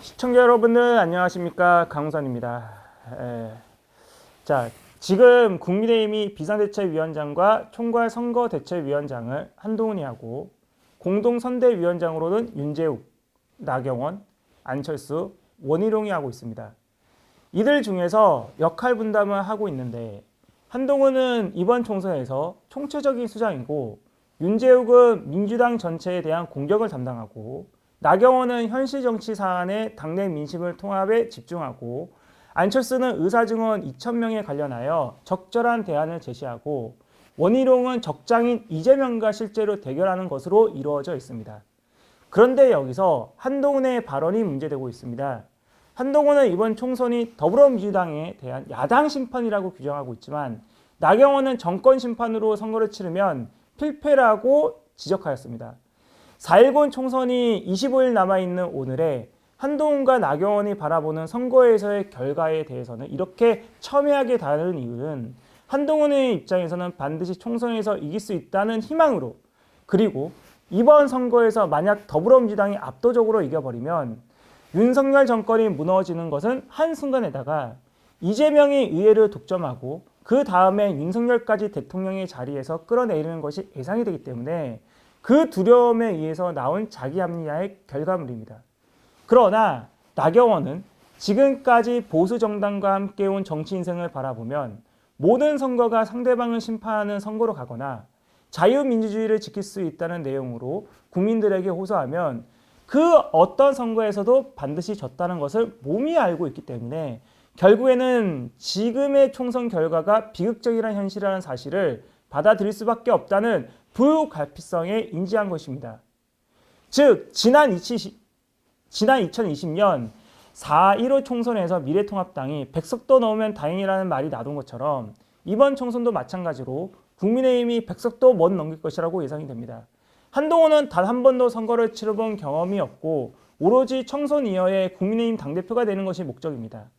시청자 여러분들 안녕하십니까, 강우선입니다. 자, 지금 국민의힘이 비상대책위원장과 총괄선거대책위원장을 한동훈이 하고 공동선대위원장으로는 윤재욱, 나경원, 안철수, 원희룡이 하고 있습니다. 이들 중에서 역할 분담을 하고 있는데 한동훈은 이번 총선에서 총체적인 수장이고 윤재욱은 민주당 전체에 대한 공격을 담당하고 나경원은 현실 정치 사안에 당내 민심을 통합에 집중하고 안철수는 의사증원 2,000명에 관련하여 적절한 대안을 제시하고 원희룡은 적장인 이재명과 실제로 대결하는 것으로 이루어져 있습니다. 그런데 여기서 한동훈의 발언이 문제되고 있습니다. 한동훈은 이번 총선이 더불어민주당에 대한 야당 심판이라고 규정하고 있지만 나경원은 정권 심판으로 선거를 치르면 필패라고 지적하였습니다. 4.19 총선이 25일 남아있는 오늘에 한동훈과 나경원이 바라보는 선거에서의 결과에 대해서는 이렇게 첨예하게 다루는 이유는 한동훈의 입장에서는 반드시 총선에서 이길 수 있다는 희망으로, 그리고 이번 선거에서 만약 더불어민주당이 압도적으로 이겨버리면 윤석열 정권이 무너지는 것은 한순간에다가 이재명이 의회를 독점하고 그 다음에 윤석열까지 대통령의 자리에서 끌어내리는 것이 예상이 되기 때문에 그 두려움에 의해서 나온 자기 합리화의 결과물입니다. 그러나 나경원은 지금까지 보수 정당과 함께 온 정치 인생을 바라보면 모든 선거가 상대방을 심판하는 선거로 가거나 자유민주주의를 지킬 수 있다는 내용으로 국민들에게 호소하면 그 어떤 선거에서도 반드시 졌다는 것을 몸이 알고 있기 때문에 결국에는 지금의 총선 결과가 비극적이라는 현실이라는 사실을 받아들일 수밖에 없다는 불가피성에 인지한 것입니다. 즉 지난 2020년 4.15 총선에서 미래통합당이 100석도 넘으면 다행이라는 말이 나온 것처럼 이번 총선도 마찬가지로 국민의힘이 100석도 못 넘길 것이라고 예상이 됩니다. 한동훈은 단 한 번도 선거를 치러본 경험이 없고 오로지 총선 이후에 국민의힘 당대표가 되는 것이 목적입니다.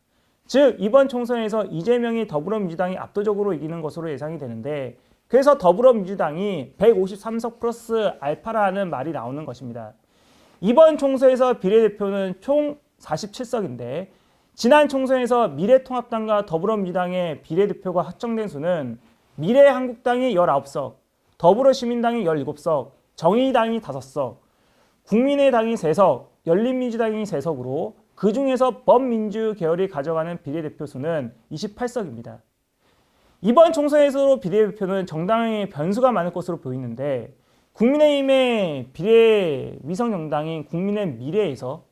즉 이번 총선에서 이재명이 더불어민주당이 압도적으로 이기는 것으로 예상이 되는데 그래서 더불어민주당이 153석 플러스 알파라는 말이 나오는 것입니다. 이번 총선에서 비례대표는 총 47석인데 지난 총선에서 미래통합당과 더불어민주당의 비례대표가 확정된 수는 미래한국당이 19석, 더불어시민당이 17석, 정의당이 5석, 국민의당이 3석, 열린민주당이 3석으로 그 중에서 범민주 계열이 가져가는 비례대표 수는 28석입니다. 이번 총선에서 비례대표는 정당의 변수가 많을 것으로 보이는데 국민의힘의 비례 위성정당인 국민의 미래에서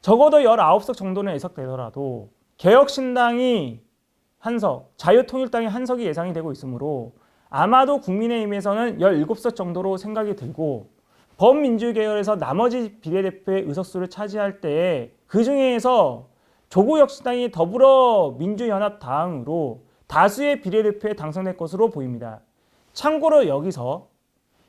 적어도 19석 정도는 예상되더라도 개혁신당이 1석, 자유통일당이 1석이 예상이 되고 있으므로 아마도 국민의힘에서는 17석 정도로 생각이 들고 범민주 계열에서 나머지 비례대표의 의석수를 차지할 때에 그 중에서 조국혁신당이 더불어민주연합당으로 다수의 비례대표에 당선될 것으로 보입니다. 참고로 여기서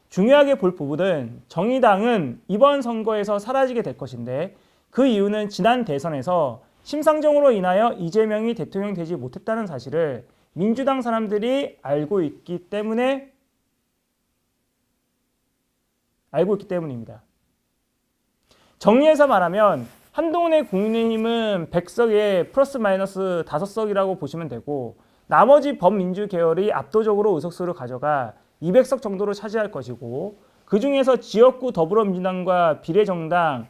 중요하게 볼 부분은 정의당은 이번 선거에서 사라지게 될 것인데 그 이유는 지난 대선에서 심상정으로 인하여 이재명이 대통령이 되지 못했다는 사실을 민주당 사람들이 알고 있기 때문입니다. 정리해서 말하면 한동훈의 국민의힘은 100석에 플러스 마이너스 5석이라고 보시면 되고 나머지 범민주 계열이 압도적으로 의석수를 가져가 200석 정도로 차지할 것이고 그 중에서 지역구 더불어민주당과 비례정당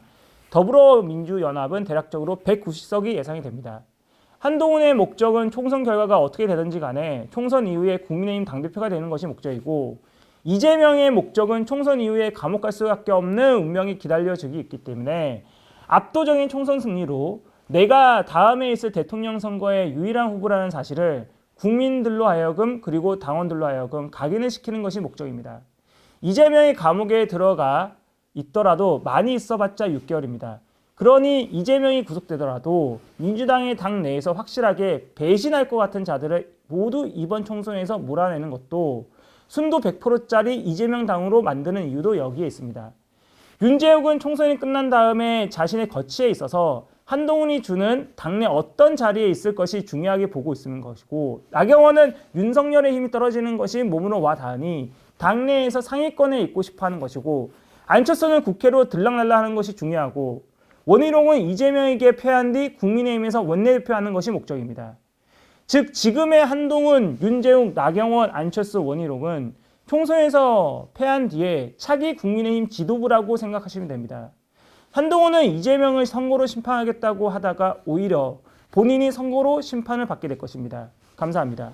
더불어민주연합은 대략적으로 190석이 예상이 됩니다. 한동훈의 목적은 총선 결과가 어떻게 되든지 간에 총선 이후에 국민의힘 당대표가 되는 것이 목적이고 이재명의 목적은 총선 이후에 감옥 갈 수밖에 없는 운명이 기다려지기 있기 때문에 압도적인 총선 승리로 내가 다음에 있을 대통령 선거의 유일한 후보라는 사실을 국민들로 하여금 그리고 당원들로 하여금 각인을 시키는 것이 목적입니다. 이재명이 감옥에 들어가 있더라도 많이 있어봤자 6개월입니다. 그러니 이재명이 구속되더라도 민주당의 당 내에서 확실하게 배신할 것 같은 자들을 모두 이번 총선에서 몰아내는 것도 순도 100%짜리 이재명 당으로 만드는 이유도 여기에 있습니다. 윤재욱은 총선이 끝난 다음에 자신의 거취에 있어서 한동훈이 주는 당내 어떤 자리에 있을 것이 중요하게 보고 있는 것이고 나경원은 윤석열의 힘이 떨어지는 것이 몸으로 와 닿으니 당내에서 상위권에 있고 싶어 하는 것이고 안철수는 국회로 들락날락하는 것이 중요하고 원희룡은 이재명에게 패한 뒤 국민의힘에서 원내대표하는 것이 목적입니다. 즉 지금의 한동훈, 윤재욱, 나경원, 안철수, 원희룡은 총선에서 패한 뒤에 차기 국민의힘 지도부라고 생각하시면 됩니다. 한동훈은 이재명을 선거로 심판하겠다고 하다가 오히려 본인이 선거로 심판을 받게 될 것입니다. 감사합니다.